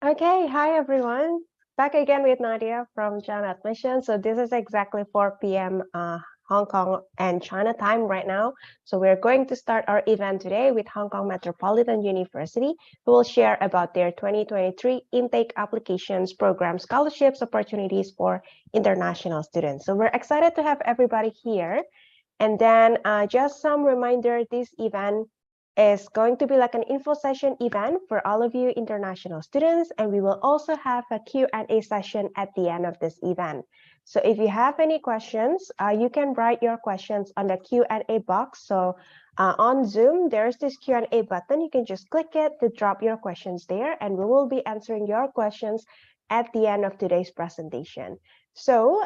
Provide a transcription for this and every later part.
Okay, hi everyone. Back again with Nadia from China Admission. So this is exactly 4 p.m. Hong Kong and China time right now. So we're going to start our event today with Hong Kong Metropolitan University, who will share about their 2023 intake applications, programs, scholarships, opportunities for international students. So we're excited to have everybody here. And then just some reminder, this event is going to be like an info session event for all of you international students, and we will also have a Q&A session at the end of this event. So if you have any questions, you can write your questions on the Q&A box. So on Zoom, there's this Q&A button. You can just click it to drop your questions there, and we will be answering your questions at the end of today's presentation. So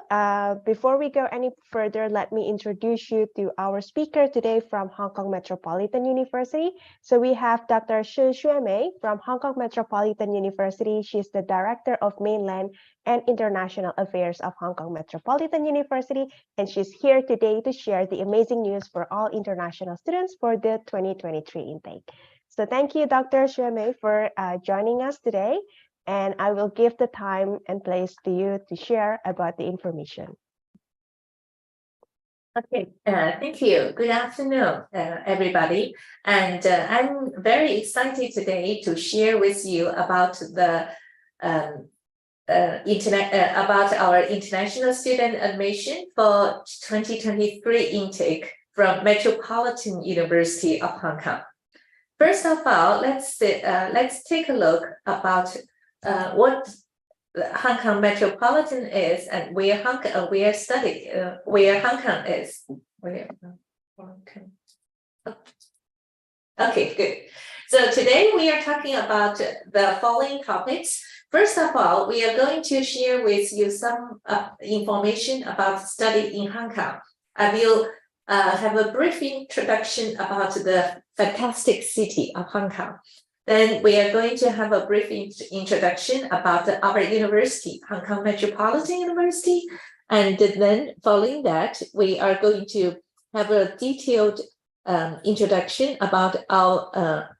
before we go any further, let me introduce you to our speaker today from Hong Kong Metropolitan University. So we have Dr. Shi Xuemei from Hong Kong Metropolitan University. She's the Director of Mainland and International Affairs of Hong Kong Metropolitan University, and she's here today to share the amazing news for all international students for the 2023 intake. So thank you, Dr. Xuemei, for joining us today. And I will give the time and place to you to share about the information. Okay, thank you. Good afternoon, everybody. And I'm very excited today to share with you about the about our international student admission for 2023 intake from Metropolitan University of Hong Kong. First of all, let's take a look about what Hong Kong Metropolitan is and where Hong Kong is. Okay, good. So today we are talking about the following topics. First of all, we are going to share with you some information about study in Hong Kong. I will have a brief introduction about the fantastic city of Hong Kong. Then we are going to have a brief introduction about our university, Hong Kong Metropolitan University. And then following that, we are going to have a detailed introduction about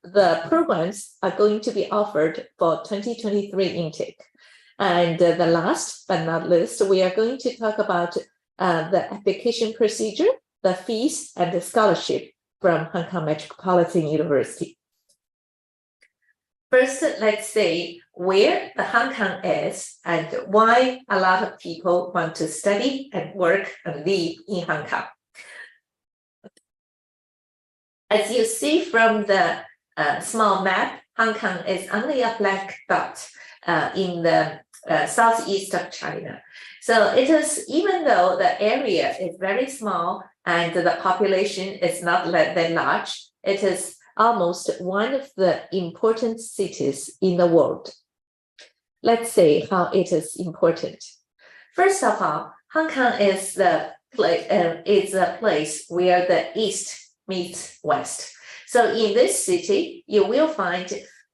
the programs are going to be offered for 2023 intake. And the last but not least, we are going to talk about the application procedure, the fees, and the scholarship from Hong Kong Metropolitan University. First, let's say where the Hong Kong is and why a lot of people want to study and work and live in Hong Kong. As you see from the small map, Hong Kong is only a black dot in the southeast of China. So it is, even though the area is very small and the population is not that large, it is almost one of the important cities in the world. Let's say how it is important. First of all, Hong Kong is a place where the East meets West. So in this city, you will find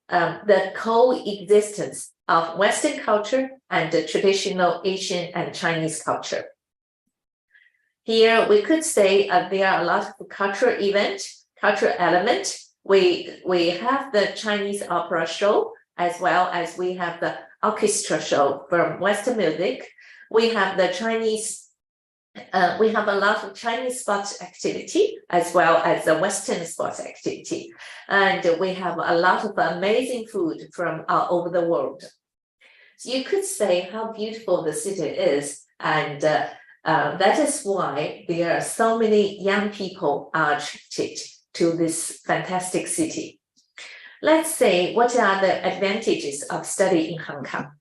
the coexistence of Western culture and the traditional Asian and Chinese culture. Here, we could say there are a lot of cultural elements. We have the Chinese opera show, as well as we have the orchestra show from Western music. We have the we have a lot of Chinese sports activity, as well as the Western sports activity. And we have a lot of amazing food from all over the world. So you could say how beautiful the city is. And that is why there are so many young people are attracted to this fantastic city. Let's say, what are the advantages of studying in Hong Kong?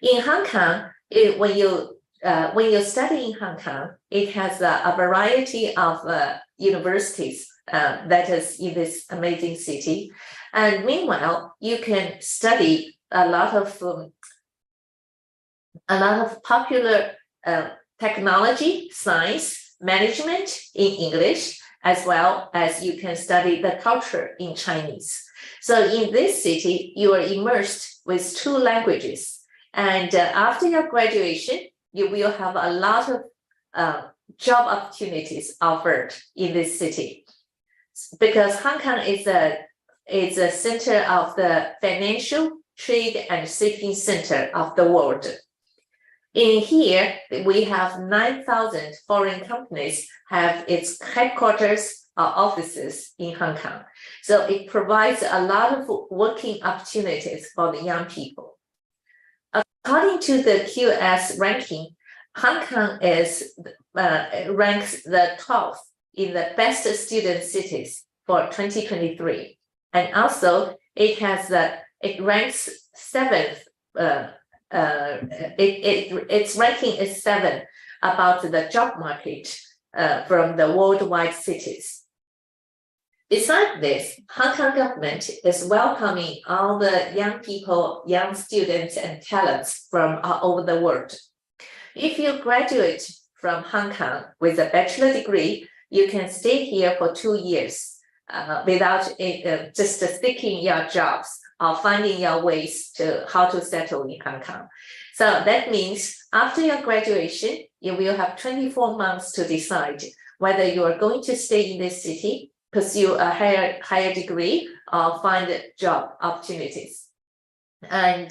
In Hong Kong, when you study in Hong Kong, it has a variety of universities that is in this amazing city. And meanwhile, you can study a lot of popular technology, science, management in English, as well as you can study the culture in Chinese. So in this city, you are immersed with 2 languages. And after your graduation, you will have a lot of job opportunities offered in this city. Because Hong Kong is a center of the financial trade and shipping center of the world. In here, we have 9,000 foreign companies have its headquarters or offices in Hong Kong. So it provides a lot of working opportunities for the young people. According to the QS ranking, Hong Kong ranks the 12th in the best student cities for 2023. And also it ranks 7th, its ranking is 7 about the job market from the worldwide cities. Besides this, Hong Kong government is welcoming all the young people, young students and talents from all over the world. If you graduate from Hong Kong with a bachelor degree, you can stay here for 2 years without just seeking your jobs or finding your ways to how to settle in Hong Kong. So that means after your graduation, you will have 24 months to decide whether you are going to stay in this city, pursue a higher degree, or find job opportunities. And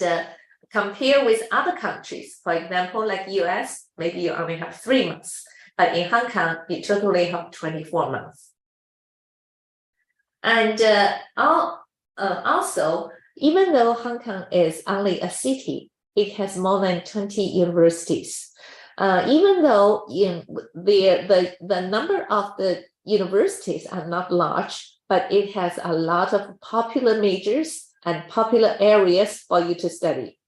compare with other countries, for example, like US, maybe you only have 3 months, but in Hong Kong, you totally have 24 months. And also, even though Hong Kong is only a city, it has more than 20 universities. Even though the number of the universities are not large, but it has a lot of popular majors and popular areas for you to study.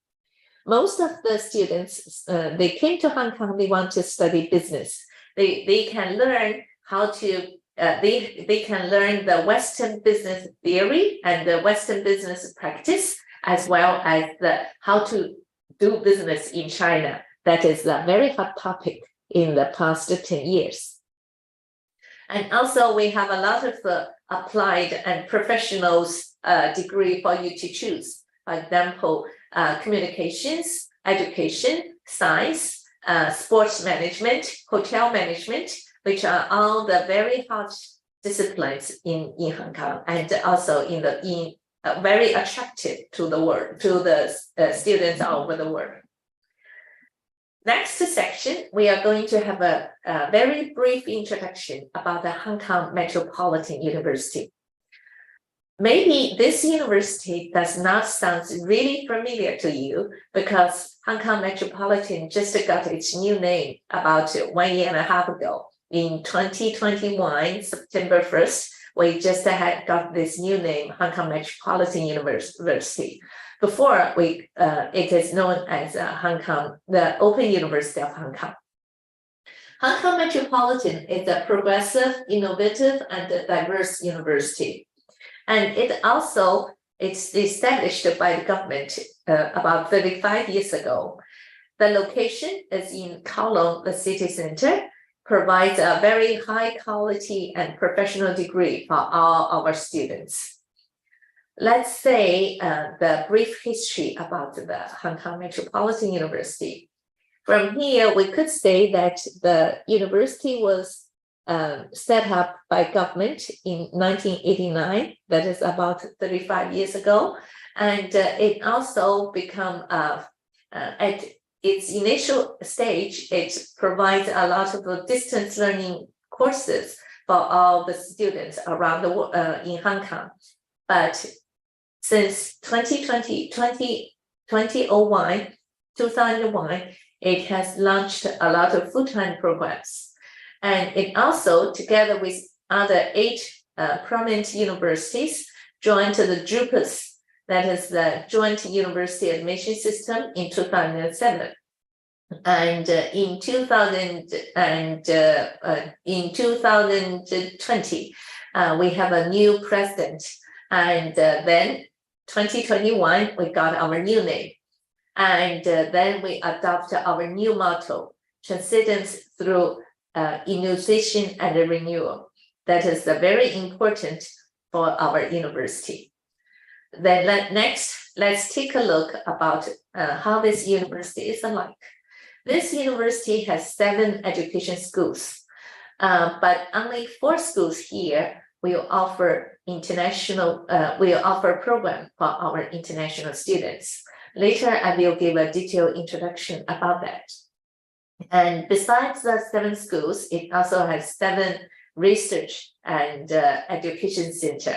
Most of the students, they came to Hong Kong, they want to study business. They can learn how to they can learn the Western business theory and the Western business practice, as well as how to do business in China. That is a very hot topic in the past 10 years. And also we have a lot of applied and professionals degree for you to choose. For example, communications, education, science, sports management, hotel management, which are all the very hot disciplines in Hong Kong, and also very attractive to the world, to the students all over the world. Next section, we are going to have a very brief introduction about the Hong Kong Metropolitan University. Maybe this university does not sound really familiar to you because Hong Kong Metropolitan just got its new name about 1.5 years ago. In 2021, September 1st, we just got this new name, Hong Kong Metropolitan University. Before, it is known as the Open University of Hong Kong. Hong Kong Metropolitan is a progressive, innovative, and diverse university. And it's established by the government about 35 years ago. The location is in Kowloon, the city center, provides a very high quality and professional degree for all our students. Let's say the brief history about the Hong Kong Metropolitan University. From here, we could say that the university was set up by government in 1989, that is about 35 years ago. And it also become, at its initial stage, it provides a lot of distance learning courses for all the students around the world in Hong Kong. But since 2001, it has launched a lot of full-time programs. And it also, together with other 8 prominent universities, joined the JUPAS, that is the Joint University Admission System, in 2007. And in 2020, we have a new president. And then 2021, we got our new name. And then we adopted our new motto, transcendence through innovation and renewal. That is very important for our university. Then let's take a look about how this university is like. This university has 7 education schools, but only 4 schools here we'll offer we'll offer a program for our international students. Later, I will give a detailed introduction about that. And besides the 7 schools, it also has 7 research and education center.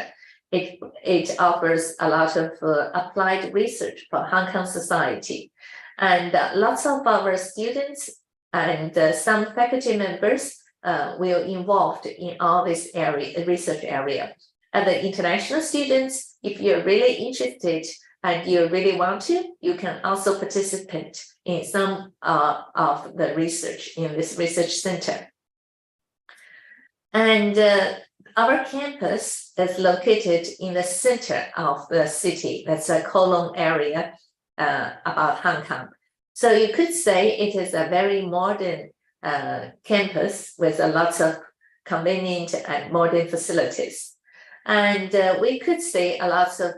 It offers a lot of applied research for Hong Kong society. And lots of our students and some faculty members will involved in all this research area. And the international students, if you're really interested and you really want to, you can also participate in some of the research in this research center. And our campus is located in the center of the city. That's a Kowloon area about Hong Kong. So you could say it is a very modern campus with lots of convenient and modern facilities. And we could say a lot of,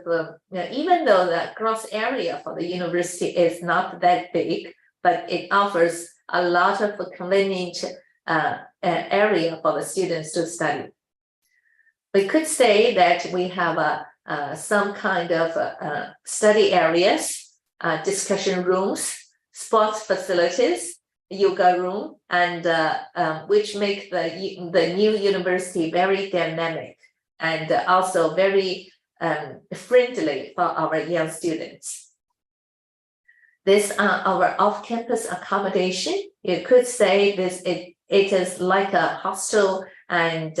even though the gross area for the university is not that big, but it offers a lot of convenient area for the students to study. We could say that we have some kind of study areas, discussion rooms, sports facilities, yoga room, and which make the new university very dynamic and also very friendly for our young students. These are our off-campus accommodation. You could say it is like a hostel and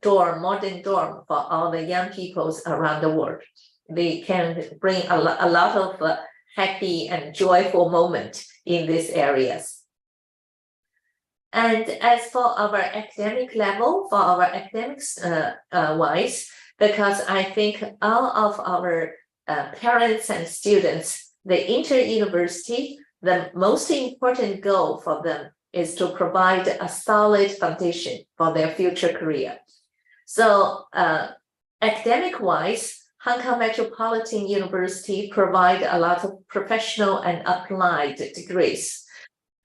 modern dorm for all the young peoples around the world. They can bring a lot of happy and joyful moment in these areas. And as for our academic level, for our academics wise, because I think all of our parents and students, they enter university, the most important goal for them is to provide a solid foundation for their future career. So academic wise, Hong Kong Metropolitan University provide a lot of professional and applied degrees,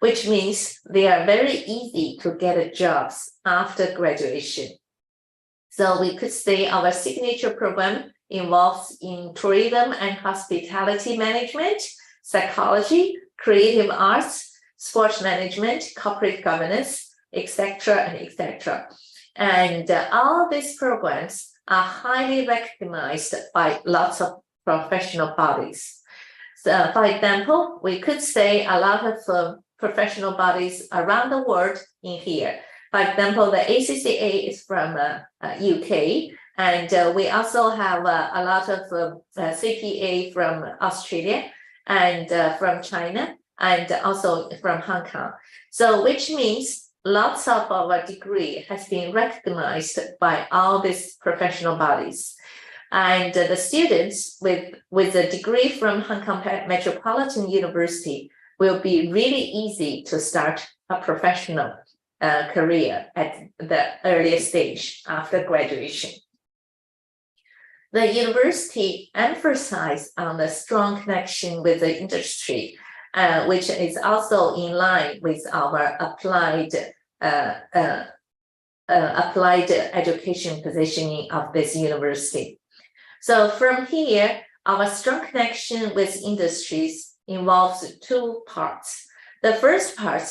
which means they are very easy to get jobs after graduation. So we could say our signature program involves in tourism and hospitality management, psychology, creative arts, sports management, corporate governance, etc. and etc. And all these programs are highly recognized by lots of professional bodies. So, for example, we could say a lot of professional bodies around the world in here. For example, the ACCA is from UK, and we also have a lot of CPA from Australia and from China, and also from Hong Kong. So which means lots of our degree has been recognized by all these professional bodies. And the students with a degree from Hong Kong Metropolitan University will be really easy to start a professional career at the earliest stage after graduation. The university emphasized on the strong connection with the industry, which is also in line with our applied education positioning of this university. So from here, our strong connection with industries involves 2 parts. The first part,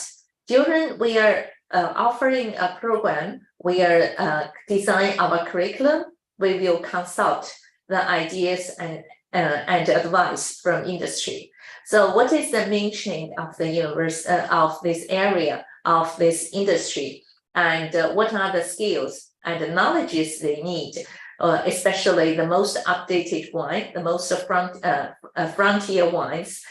during we are offering a program, we are designing our curriculum, we will consult the ideas and advice from industry. So what is the main change of the universe of this area of this industry, and what are the skills and the knowledges they need, especially the most updated one, the most frontier ones.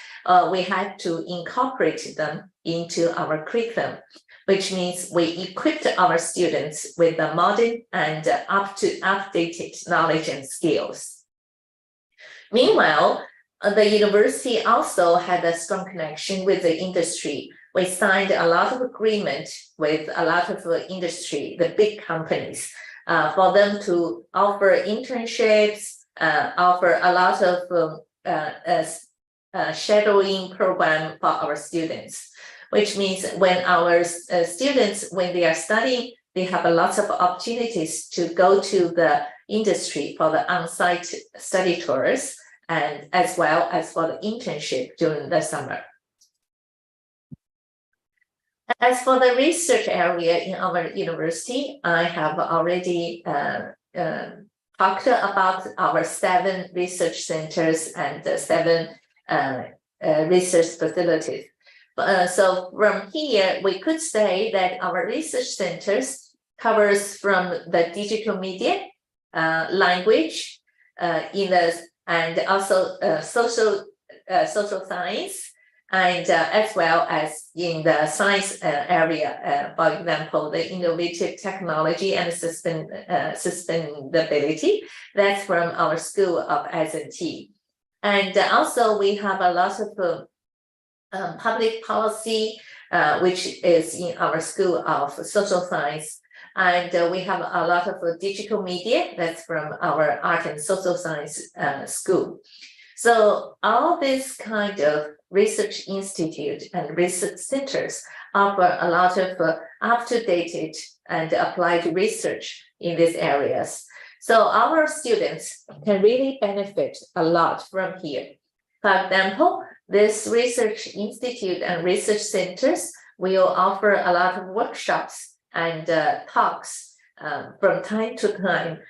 We had to incorporate them into our curriculum, which means we equipped our students with the modern and updated knowledge and skills. Meanwhile, the university also had a strong connection with the industry. We signed a lot of agreement with a lot of industry, the big companies, for them to offer internships, offer a lot of shadowing program for our students, which means when our students, when they are studying they have a lot of opportunities to go to the industry for the on-site study tours and as well as for the internship during the summer. As for the research area in our university, I have already talked about our 7 research centers and 7 research facilities. So from here, we could say that our research centers covers from the digital media, language, and also social science, and as well as in the science area, for example, the innovative technology and sustainability. That's from our School of S&T. And also we have a lot of public policy, which is in our School of Social Science. And we have a lot of digital media, that's from our Art and Social Science school. So all this kind of research institute and research centers offer a lot of up-to-date and applied research in these areas. So our students can really benefit a lot from here. For example, this research institute and research centers will offer a lot of workshops and talks from time to time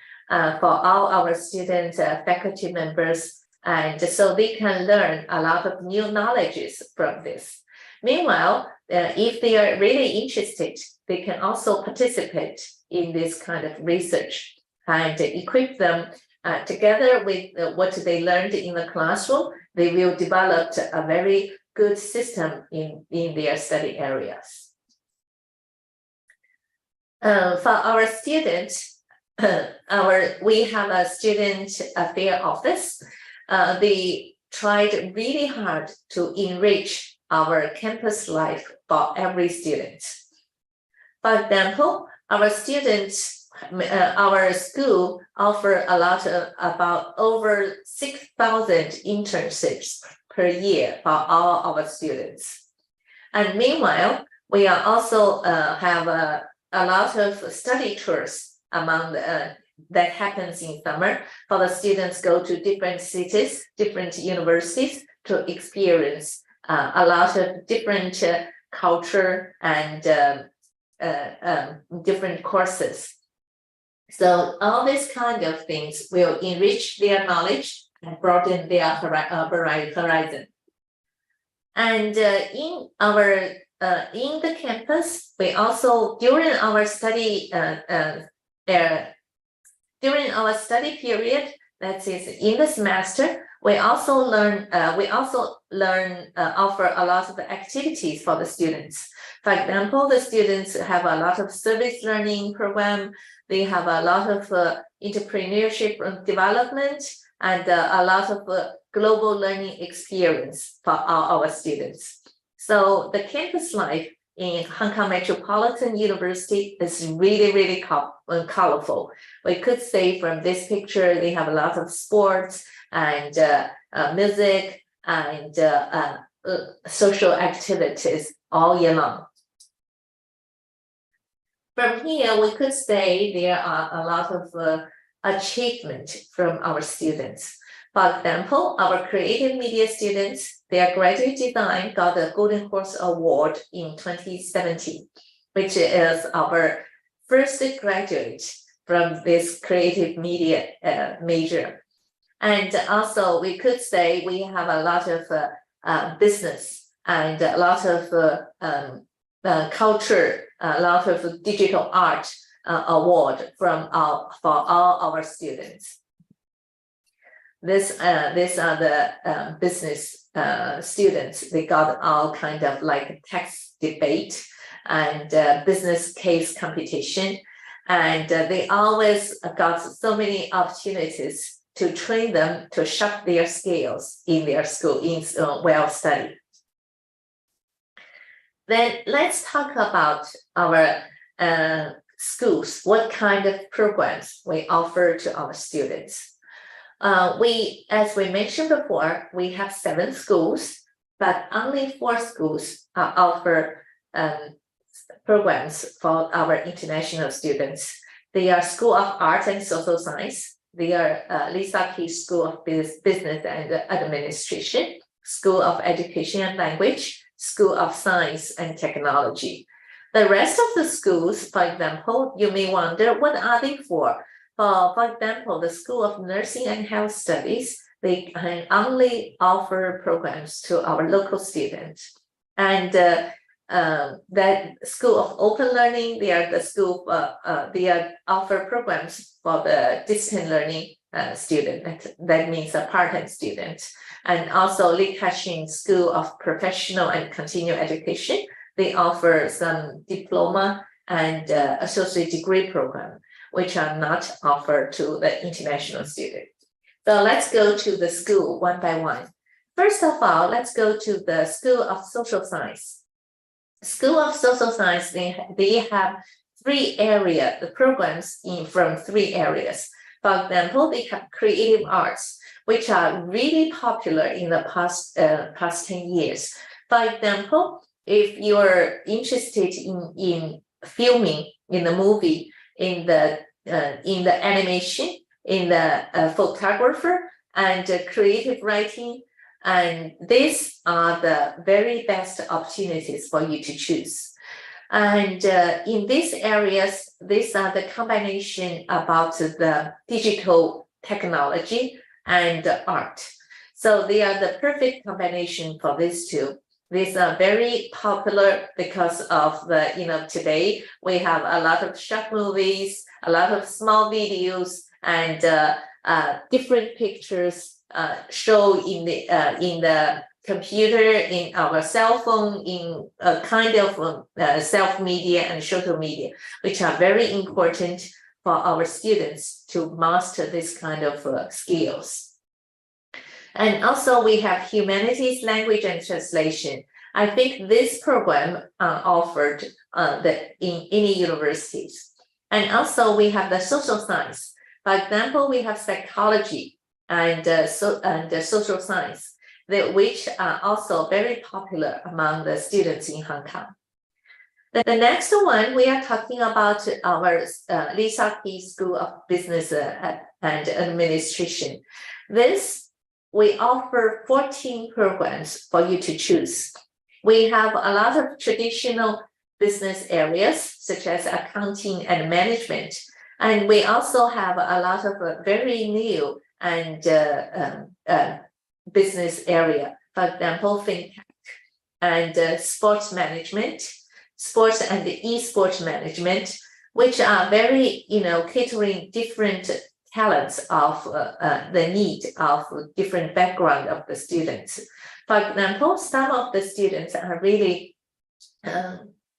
for all our students, faculty members, and so they can learn a lot of new knowledges from this. Meanwhile, if they are really interested, they can also participate in this kind of research and equip them together with what they learned in the classroom. They will develop a very good system in their study areas. For our students, we have a student affair office. They tried really hard to enrich our campus life for every student. For example, our students, our school offer a lot of about over 6,000 internships per year for all our students. And meanwhile, we are also have a lot of study tours among that happens in summer for the students go to different cities, different universities to experience a lot of different culture and different courses. So all these kind of things will enrich their knowledge and broaden their horizon. And in the campus, we also during our study period, that is in the semester, we also offer a lot of activities for the students. For example, the students have a lot of service learning program. They have a lot of entrepreneurship development and a lot of global learning experience for our students. So the campus life in Hong Kong Metropolitan University is really, really colorful. We could say from this picture, they have a lot of sports and music and social activities all year long. From here, we could say there are a lot of achievement from our students. For example, our creative media students, their graduate design got the Golden Horse Award in 2017, which is our first graduate from this creative media major. And also we could say we have a lot of business and a lot of culture, a lot of digital art award for all our students. These are the business students. They got all kind of like text debate and business case competition. And they always got so many opportunities to train them to sharpen their skills in their school, in well study. Then let's talk about our schools, what kind of programs we offer to our students. As we mentioned before, we have 7 schools, but only 4 schools offer programs for our international students. They are School of Art and Social Science. They are Lisa Key School of Business and Administration, School of Education and Language, School of Science and Technology. The rest of the schools, for example, you may wonder, what are they for? For example, the School of Nursing and Health Studies, they can only offer programs to our local students. And that School of Open Learning, they are the school, they offer programs for the distant learning student. That means a part-time student. And also Li Ka-shing School of Professional and Continuing Education, they offer some diploma and associate degree program, which are not offered to the international students. So let's go to the school one by one. First of all, let's go to the School of Social Science. School of Social Science, they have the programs from 3 areas. For example, they have creative arts, which are really popular in the past 10 years. For example, if you're interested in filming, in the movie, in the animation, in the photographer and creative writing, and these are the very best opportunities for you to choose. And in these areas, these are the combination about the digital technology and art. So they are the perfect combination for these two. These are very popular because of the, today we have a lot of short movies, a lot of small videos, and different pictures show in the computer, in our cell phone, in a kind of self-media and social media, which are very important for our students to master this kind of skills. And also we have humanities, language, and translation. I think this program offered in any universities. And also we have the social science. For example, we have psychology and social science, which are also very popular among the students in Hong Kong. The next one, we are talking about our Lisa Key School of Business and Administration. We offer 14 programs for you to choose. We have a lot of traditional business areas, such as accounting and management. And we also have a lot of very new and business area, for example, fintech and sports management, sports and e-sports management, which are very, catering different talents of the need of different background of the students. For example, some of the students are really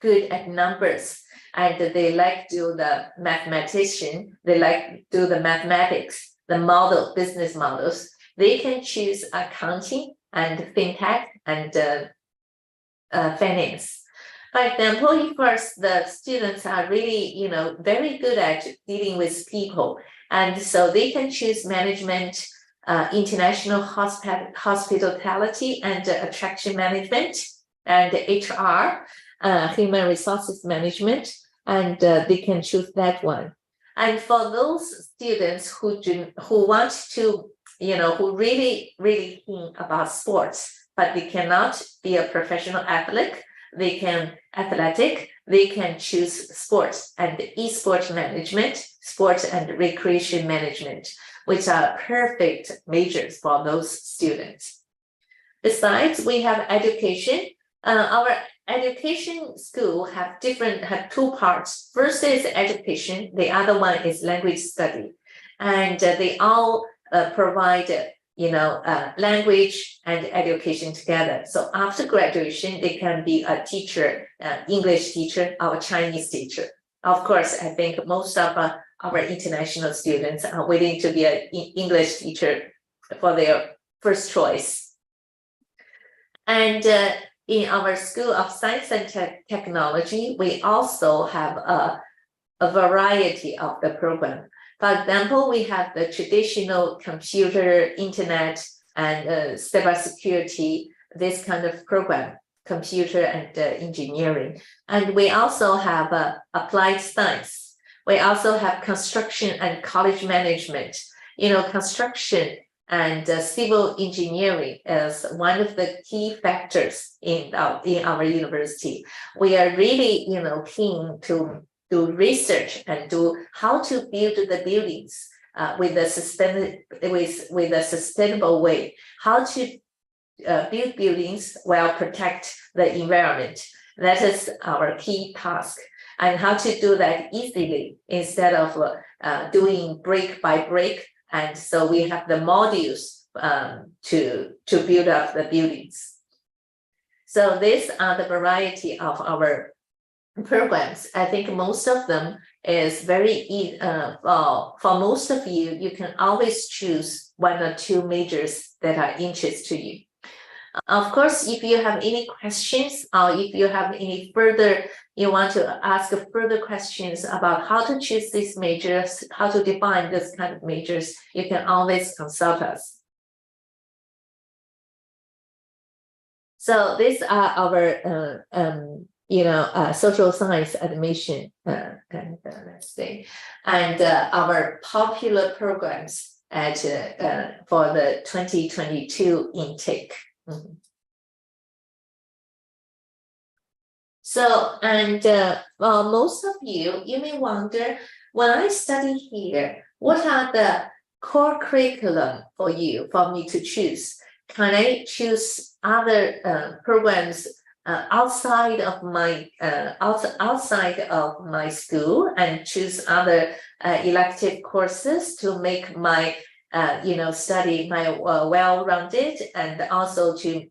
good at numbers, and they like to do the mathematician, they like to do the mathematics, the business models. They can choose accounting and fintech and finance. For example, if the students are really, very good at dealing with people, and so they can choose management, international hospitality and attraction management, and HR, human resources management, and they can choose that one. And for those students who want to, who really keen about sports, but they cannot be a professional athlete, they can choose sports and e-sports management, sports and recreation management, which are perfect majors for those students. Besides, we have education. Our education school have 2 parts. First is education, the other one is language study. And they all provide language and education together. So after graduation, they can be a teacher, English teacher, or Chinese teacher. Of course, I think most of our international students are willing to be an English teacher for their first choice. And in our School of Science and Technology, we also have a variety of the program. For example, we have the traditional computer, internet, and cybersecurity, this kind of program. computer and engineering. And we also have applied science. We also have construction and college management. Construction and civil engineering is one of the key factors in our university. We are really, keen to do research and do how to build the buildings with a sustainable way, how to build buildings while protect the environment. That is our key task, and how to do that easily instead of doing brick by brick. And so we have the modules to build up the buildings. So these are the variety of our programs. I think most of them is very easy. For most of you, you can always choose one or two majors that are interest to you. Of course, if you have any questions or if you have any further, you want to ask further questions about how to choose these majors, how to define this kind of majors, you can always consult us. So these are our, social science admission, let's say, and our popular programs at for the 2022 intake. Mm-hmm. So, and most of you may wonder, when I study here, what are the core curriculum for me to choose? Can I choose other programs outside of my school and choose other elective courses to make my study my well-rounded, and also to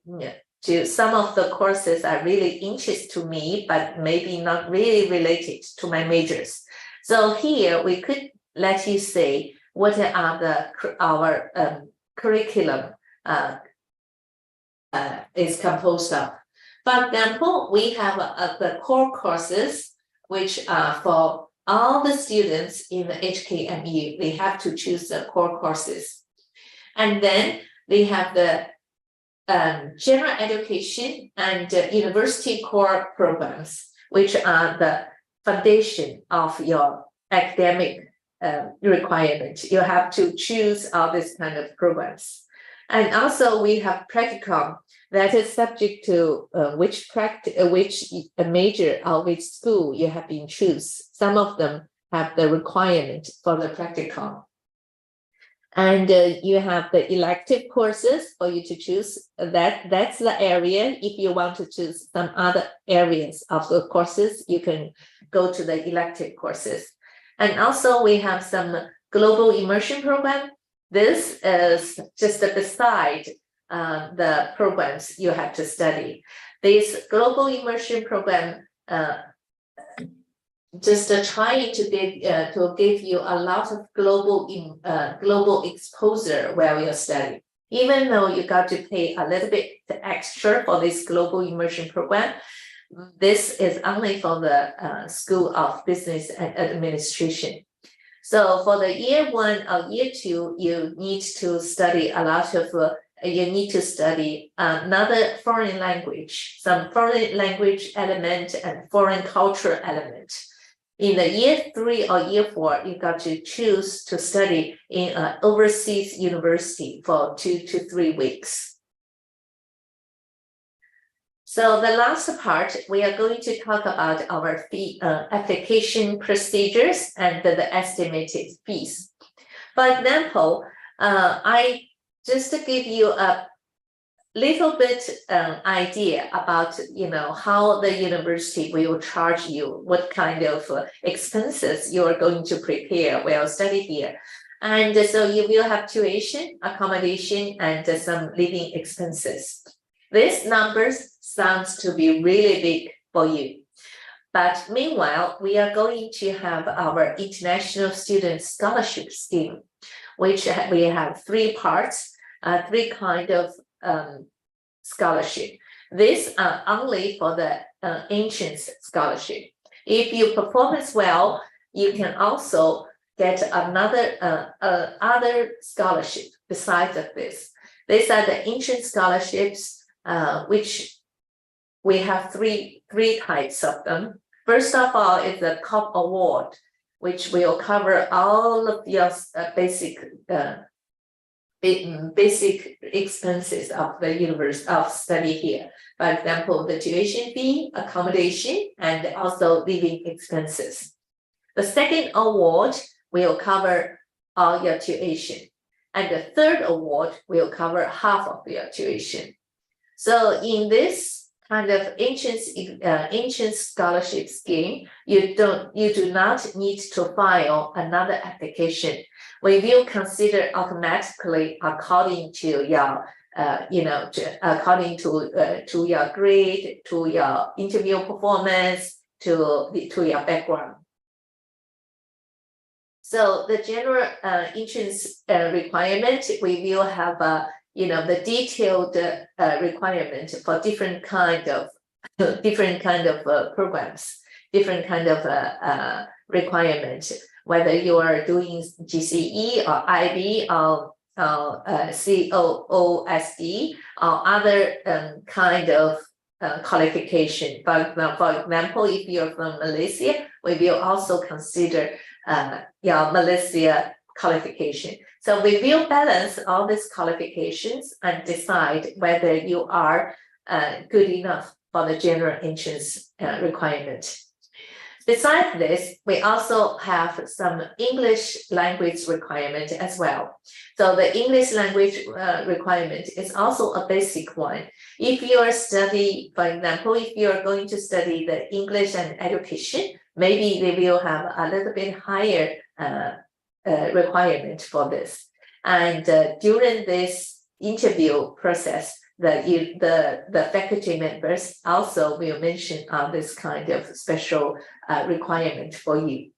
some of the courses are really interest to me, but maybe not really related to my majors. So here we could let you say what are our curriculum is composed of. For example, we have the core courses, which are for all the students in the HKMU. They have to choose the core courses. And then they have the general education and university core programs, which are the foundation of your academic requirement. You have to choose all these kind of programs. And also we have practicum that is subject to which major or which school you have been choose. Some of them have the requirement for the practicum. And you have the elective courses for you to choose. That's the area. If you want to choose some other areas of the courses, you can go to the elective courses. And also we have some global immersion program. This is just beside the programs you have to study. This global immersion program just trying to give you a lot of global exposure while you're studying. Even though you got to pay a little bit extra for this global immersion program, this is only for the School of Business and Administration. So for the year 1 or year 2, you need to study a lot of another foreign language, some foreign language element and foreign culture element. In the year 3 or year 4, you got to choose to study in an overseas university for 2 to 3 weeks. So the last part, we are going to talk about our fee application procedures and the estimated fees. For example, I just to give you a little bit idea about how the university will charge you, what kind of expenses you are going to prepare while study here. And so you will have tuition, accommodation, and some living expenses. These numbers sounds to be really big for you. But meanwhile, we are going to have our International Student Scholarship Scheme, which we have 3 parts, 3 kind of scholarship. These are only for the entrance scholarship. If you perform as well, you can also get another other scholarship besides of this. These are the entrance scholarships, which we have three types of them. First of all is the COP award, which will cover all of your basic expenses of the university of study here. For example, the tuition fee, accommodation, and also living expenses. The second award will cover all your tuition, and the third award will cover half of your tuition. So in this kind of ancient scholarship scheme, you do not need to file another application. We will consider automatically according to your according to your grade, to your interview performance, to your background. So the general entrance requirement, we will have the detailed requirement for different kind of programs, different kind of requirement, whether you are doing GCE or IB or COOSD or other kind of qualification. For example, if you're from Malaysia, we will also consider your Malaysia qualification. So we will balance all these qualifications and decide whether you are good enough for the general entrance requirement. Besides this, we also have some English language requirement as well. So the English language requirement is also a basic one. If you are studying, for example, if you are going to study the English and education, maybe they will have a little bit higher requirement for this. And during this interview process, the faculty members also will mention this kind of special requirement for you.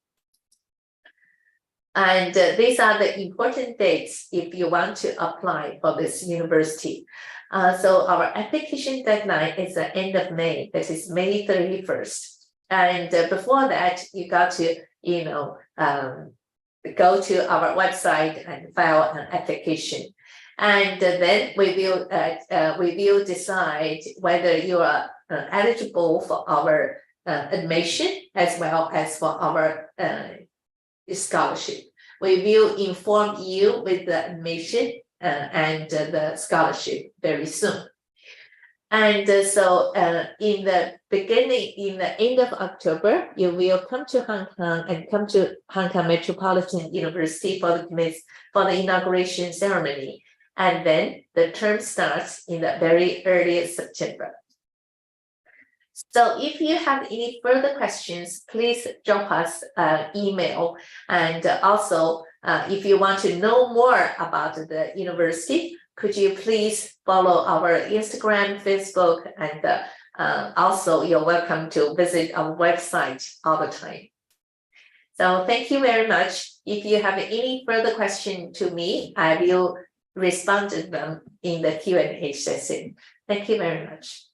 And these are the important dates if you want to apply for this university. So our application deadline is the end of May. This is May 31st. And before that, you got to, go to our website and file an application. And then we will decide whether you are eligible for our admission as well as for our scholarship. We will inform you with the admission and the scholarship very soon. And so in the end of October, you will come to Hong Kong and come to Hong Kong Metropolitan University for the inauguration ceremony. And then the term starts in the very early September. So if you have any further questions, please drop us an email. And also, if you want to know more about the university, could you please follow our Instagram, Facebook, and also you're welcome to visit our website all the time. So thank you very much. If you have any further question to me, I will respond to them in the Q&A session. Thank you very much.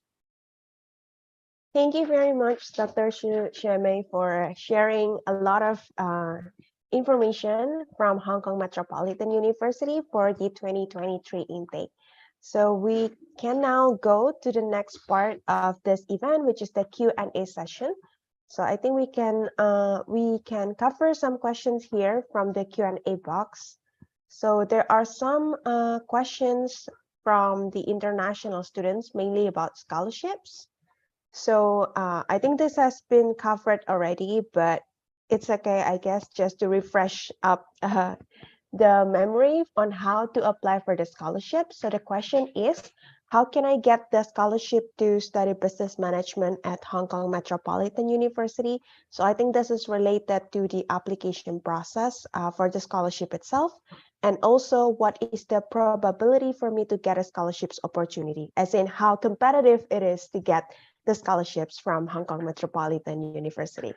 Thank you very much, Dr. Xue Mei, for sharing a lot of information from Hong Kong Metropolitan University for the 2023 intake. So we can now go to the next part of this event, which is the Q&A session. So I think we can cover some questions here from the Q&A box. So there are some questions from the international students, mainly about scholarships. So I think this has been covered already, but it's okay, I guess, just to refresh up the memory on how to apply for the scholarship. So the question is, how can I get the scholarship to study business management at Hong Kong Metropolitan University? So I think this is related to the application process for the scholarship itself. And also, what is the probability for me to get a scholarships opportunity? As in how competitive it is to get the scholarships from Hong Kong Metropolitan University.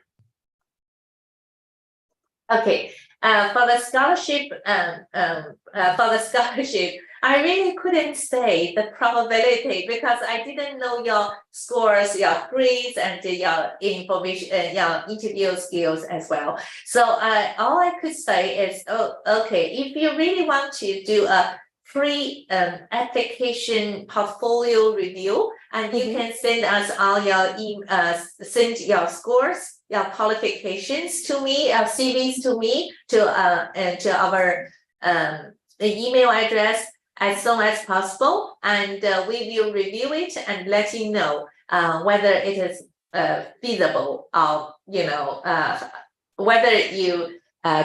Okay, for the scholarship, I really couldn't say the probability because I didn't know your scores, your grades, and your information, your interview skills as well. So all I could say is, okay, if you really want to do a application portfolio review, and you can send us all your send your scores, your qualifications to me, CVs to me, to our email address as soon as possible, and we will review it and let you know whether it is feasible, or whether you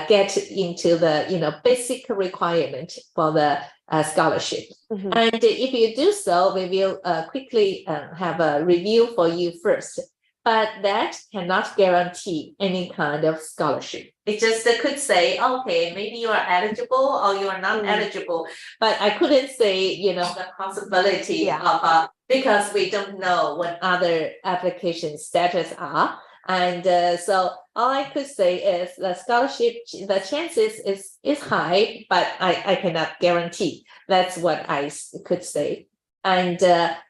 get into the basic requirement for the scholarship. And if you do so, we will quickly have a review for you first. But that cannot guarantee any kind of scholarship. It just could say, okay, maybe you are eligible or you are not eligible. But I couldn't say, the possibility of because we don't know what other application status are. And so all I could say is the scholarship, the chances is high, but I cannot guarantee. That's what I could say. And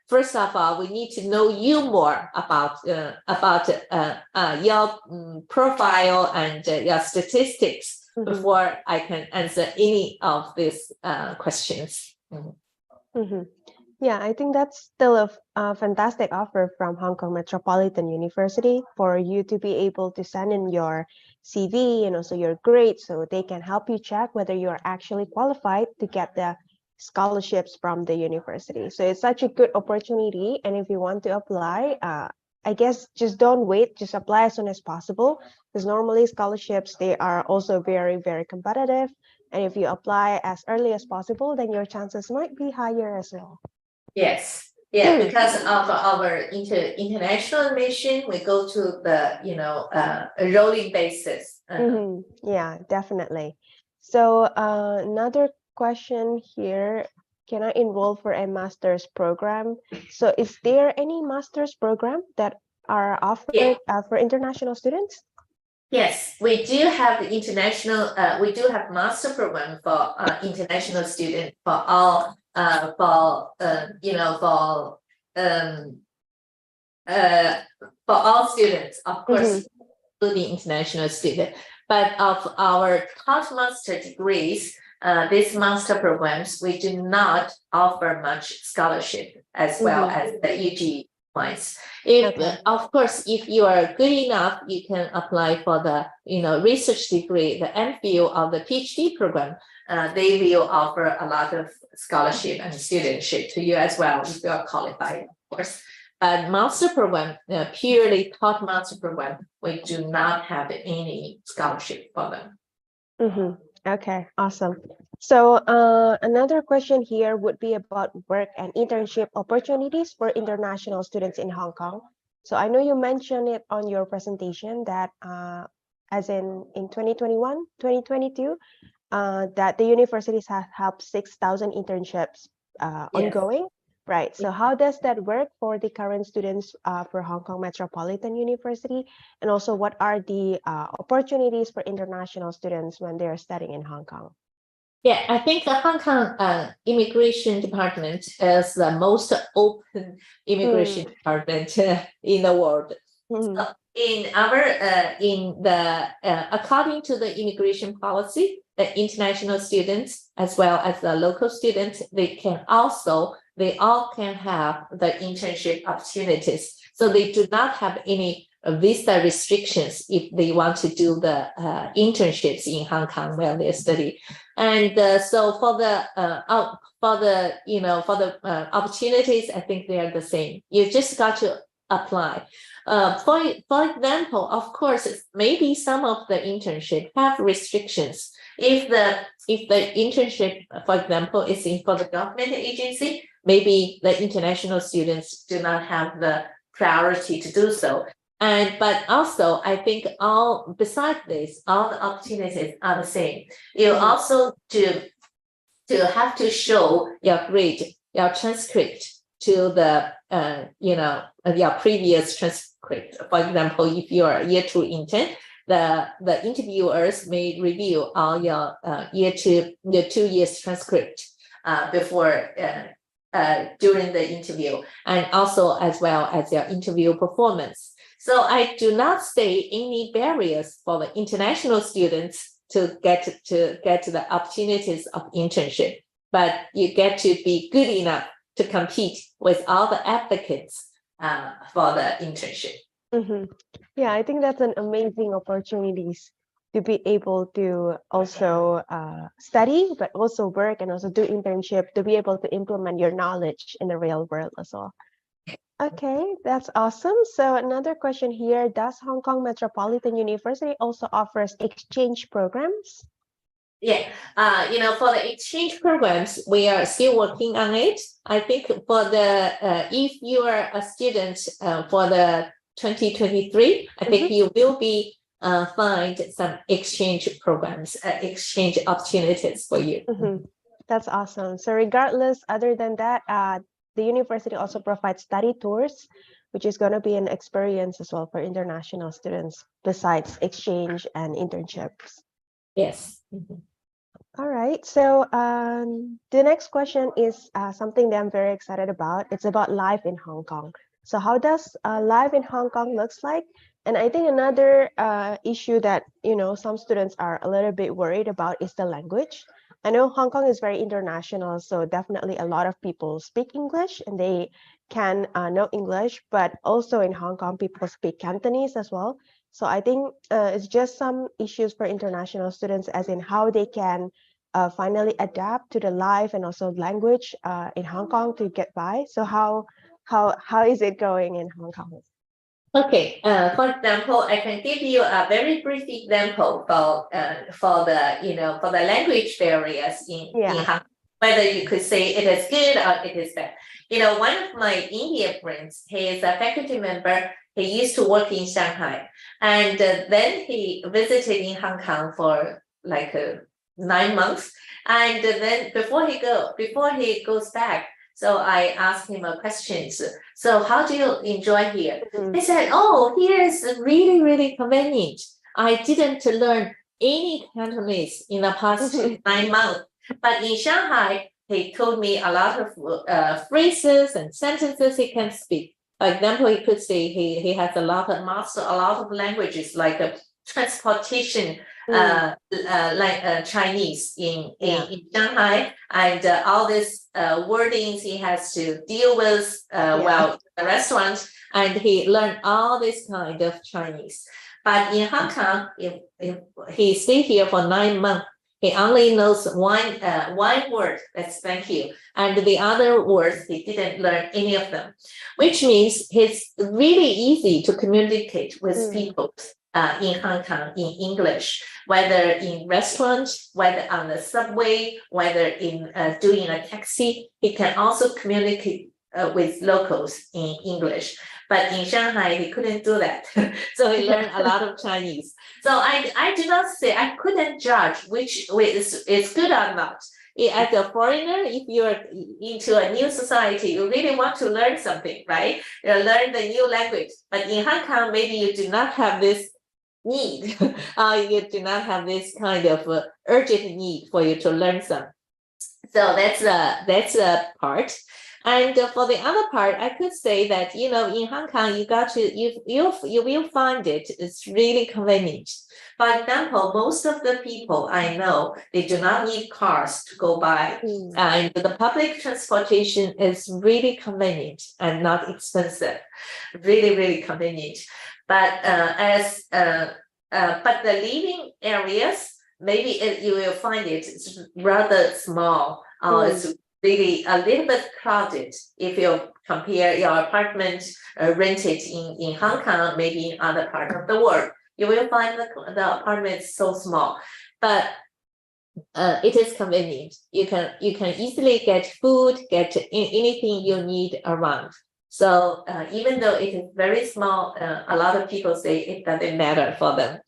first of all, we need to know you more about your profile and your statistics before I can answer any of these questions. Yeah, I think that's still a fantastic offer from Hong Kong Metropolitan University for you to be able to send in your CV and also your grades, so they can help you check whether you are actually qualified to get the scholarships from the university. So it's such a good opportunity, and if you want to apply, I guess just don't wait, just apply as soon as possible, because normally scholarships, they are also very, very competitive, and if you apply as early as possible, then your chances might be higher as well. Yes, because of our international mission, we go to the a rolling basis. Yeah, definitely. So another question here, can I enroll for a master's program? So is there any master's program that are offered for international students? Yes, we do have international, we do have master program for international students for all for all students, of course, including international students. But of our top master degrees, these master programs, we do not offer much scholarship as well as the UG points. Of course, if you are good enough, you can apply for the research degree, the MPhil or the PhD program. They will offer a lot of scholarship and studentship to you as well if you are qualified, of course. But master program, purely taught master program, we do not have any scholarship for them. Okay, awesome. So another question here would be about work and internship opportunities for international students in Hong Kong. So I know you mentioned it on your presentation that as in 2021, 2022, that the universities have helped 6,000 internships ongoing. Right. So how does that work for the current students for Hong Kong Metropolitan University? And also, what are the opportunities for international students when they're studying in Hong Kong? Yeah, I think the Hong Kong immigration department is the most open immigration department in the world. So in our according to the immigration policy, the international students as well as the local students, they all can have the internship opportunities. So they do not have any visa restrictions if they want to do the internships in Hong Kong while they study. And so for the opportunities, I think they are the same. You just got to apply. For example, of course, maybe some of the internship have restrictions. If the internship, for example, is for the government agency, maybe the international students do not have the priority to do so. But also, I think besides this, all the opportunities are the same. You also have to show your grade, your transcript to the your previous transcript. For example, if you are a year 2 intern, the interviewers may review all your year 2 years transcript before during the interview, and also as well as your interview performance. So I do not see any barriers for the international students to get to the opportunities of internship. but you get to be good enough to compete with all the applicants for the internship. Yeah, I think that's an amazing opportunities to be able to also study, but also work and also do internship to be able to implement your knowledge in the real world as well. Okay, that's awesome. So another question here, does Hong Kong Metropolitan University also offers exchange programs? Yeah, for the exchange programs, we are still working on it. I think for the if you are a student for the 2023, I think you will be find some exchange programs, exchange opportunities for you. That's awesome. So regardless, other than that, the university also provides study tours, which is going to be an experience as well for international students besides exchange and internships. Yes. All right. So the next question is something that I'm very excited about. It's about life in Hong Kong. So how does life in Hong Kong looks like? And I think another issue that, some students are a little bit worried about is the language. I know Hong Kong is very international, so definitely a lot of people speak English and they can know English, but also in Hong Kong, people speak Cantonese as well. So I think it's just some issues for international students, as in how they can finally adapt to the life and also language in Hong Kong to get by. So how is it going in Hong Kong? Okay. For example, I can give you a very brief example for the language barriers in Hong Kong. Whether you could say it is good or it is bad. One of my Indian friends, he is a faculty member. He used to work in Shanghai, and then he visited in Hong Kong for like 9 months. And then before he goes back, so I asked him a question. So how do you enjoy here? He said, oh, here is really, really convenient. I didn't learn any Cantonese in the past 9 months. But in Shanghai, he told me a lot of phrases and sentences he can speak. For example, he could say he has master a lot of languages like transportation, like Chinese in Shanghai, and all these wordings he has to deal with while in the restaurant, and he learned all this kind of Chinese. But in Hong Kong, if he stayed here for 9 months, he only knows one word, that's thank you. And the other words, he didn't learn any of them, which means it's really easy to communicate with people in Hong Kong in English, whether in restaurants, whether on the subway, whether in doing a taxi. He can also communicate with locals in English. But in Shanghai, he couldn't do that. So he learned a lot of Chinese. So I do not say, I couldn't judge which way is good or not. As a foreigner, if you're into a new society, you really want to learn something, right? You learn the new language. But in Hong Kong, maybe you do not have this need. You do not have this kind of urgent need for you to learn some. So that's a part. And for the other part, I could say that, in Hong Kong, you will find it's really convenient. For example, most of the people I know, they do not need cars to go by. And the public transportation is really convenient and not expensive. Really, really convenient. But but the living areas, maybe you will find it's rather small. It's really a little bit crowded if you compare your apartment rented in Hong Kong, maybe in other parts of the world. You will find the apartments so small, but it is convenient. You can easily get food, get anything you need around. So even though it is very small, a lot of people say it doesn't matter for them.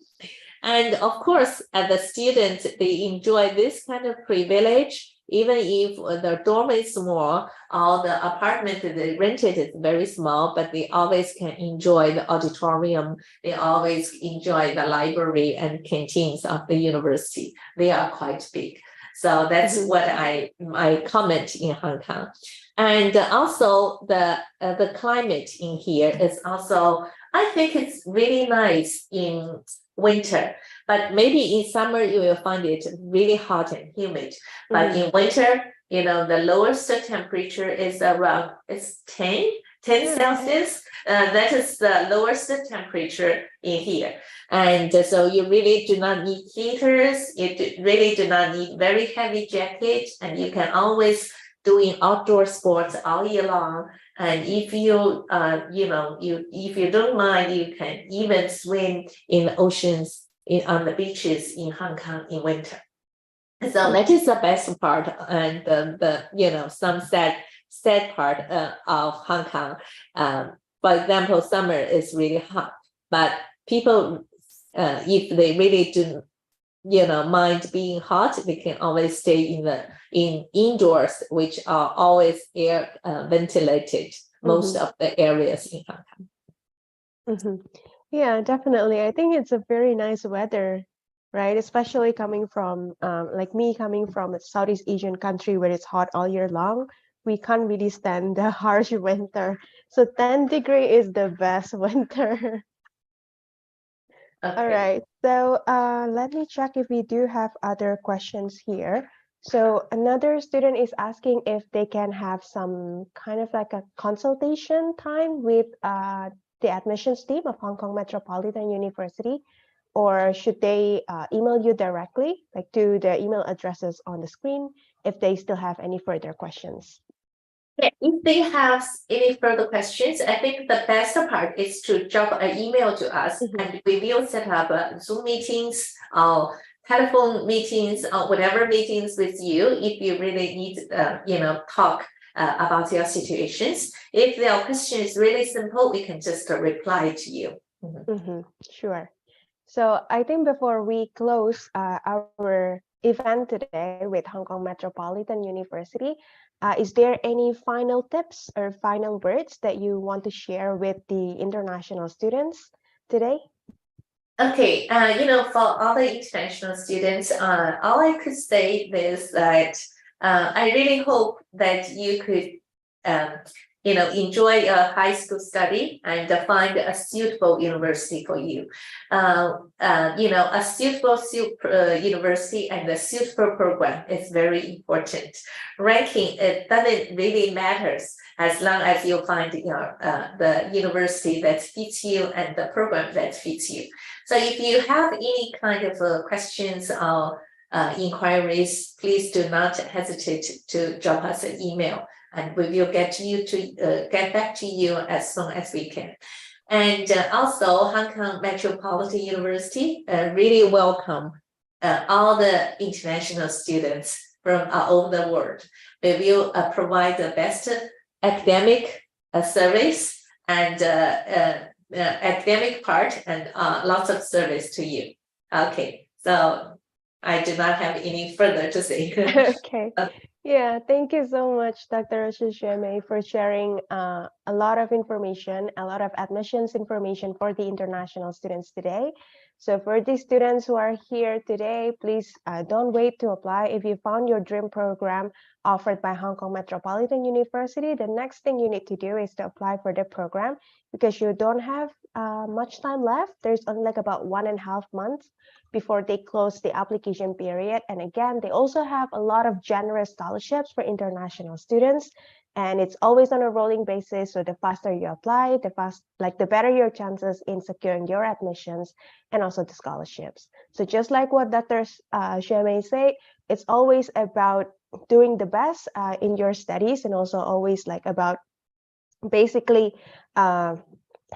And of course, as the students, they enjoy this kind of privilege. Even if the dorm is small or the apartment they rented is very small, but they always can enjoy the auditorium. They always enjoy the library and canteens of the university. They are quite big. So that's what my comment in Hong Kong. And also the climate in here is also, I think it's really nice in winter, but maybe in summer you will find it really hot and humid. But in winter, the lowest temperature is around, it's 10 Celsius. That is the lowest temperature in here. And so you really do not need heaters. You really do not need very heavy jackets, and you can always doing outdoor sports all year long. And if you, if you don't mind, you can even swim in the oceans, on the beaches in Hong Kong in winter. So that is the best part, and some sad part of Hong Kong. For example, summer is really hot, but people, if they really do, mind being hot, they can always stay in indoors, which are always air ventilated. Most of the areas in Hong Kong. Yeah, definitely. I think it's a very nice weather, right? Especially coming from like me, coming from a Southeast Asian country where it's hot all year long. We can't really stand the harsh winter. So 10 degree is the best winter. Okay. All right. So let me check if we do have other questions here. So another student is asking if they can have some kind of like a consultation time with the admissions team of Hong Kong Metropolitan University, or should they email you directly, like to the email addresses on the screen, if they still have any further questions? Yeah, if they have any further questions, I think the best part is to drop an email to us, and we will set up Zoom meetings or telephone meetings or whatever meetings with you if you really need, talk about your situations. If their question is really simple, we can just reply to you. Sure. So I think before we close our event today with Hong Kong Metropolitan University, is there any final tips or final words that you want to share with the international students today? Okay, for all the international students, all I could say is that I really hope that you could, enjoy a high school study and find a suitable university for you. A suitable university and a suitable program is very important. Ranking, it doesn't really matters as long as you find the university that fits you and the program that fits you. So if you have any kind of questions or inquiries, please do not hesitate to drop us an email, and we will get back to you as soon as we can. And also, Hong Kong Metropolitan University really welcome all the international students from all over the world. We will provide the best academic service and academic part and lots of service to you. Okay, so I do not have any further to say. Okay. Yeah, thank you so much, Dr. Shisheme, for sharing a lot of information, a lot of admissions information for the international students today. So for the students who are here today, please don't wait to apply. If you found your dream program offered by Hong Kong Metropolitan University, the next thing you need to do is to apply for the program, because you don't have much time left. There's only like about 1.5 months before they close the application period. And again, they also have a lot of generous scholarships for international students, and it's always on a rolling basis. So the faster you apply, the better your chances in securing your admissions and also the scholarships. So just like what Dr. Sheme said, it's always about doing the best in your studies, and also always like about basically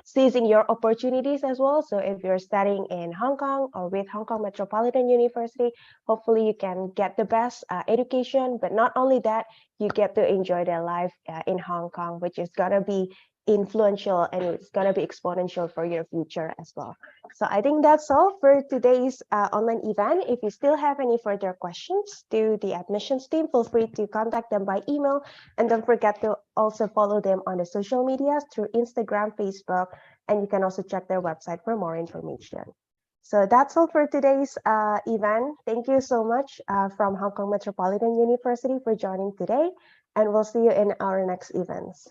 seizing your opportunities as well. So if you're studying in Hong Kong or with Hong Kong Metropolitan University, hopefully you can get the best education, but not only that, you get to enjoy their life in Hong Kong, which is gonna be influential and it's gonna be exponential for your future as well. So I think that's all for today's online event. If you still have any further questions to the admissions team, feel free to contact them by email, and don't forget to also follow them on the social medias through Instagram, Facebook, and you can also check their website for more information. So that's all for today's event. Thank you so much from Hong Kong Metropolitan University for joining today, and we'll see you in our next events.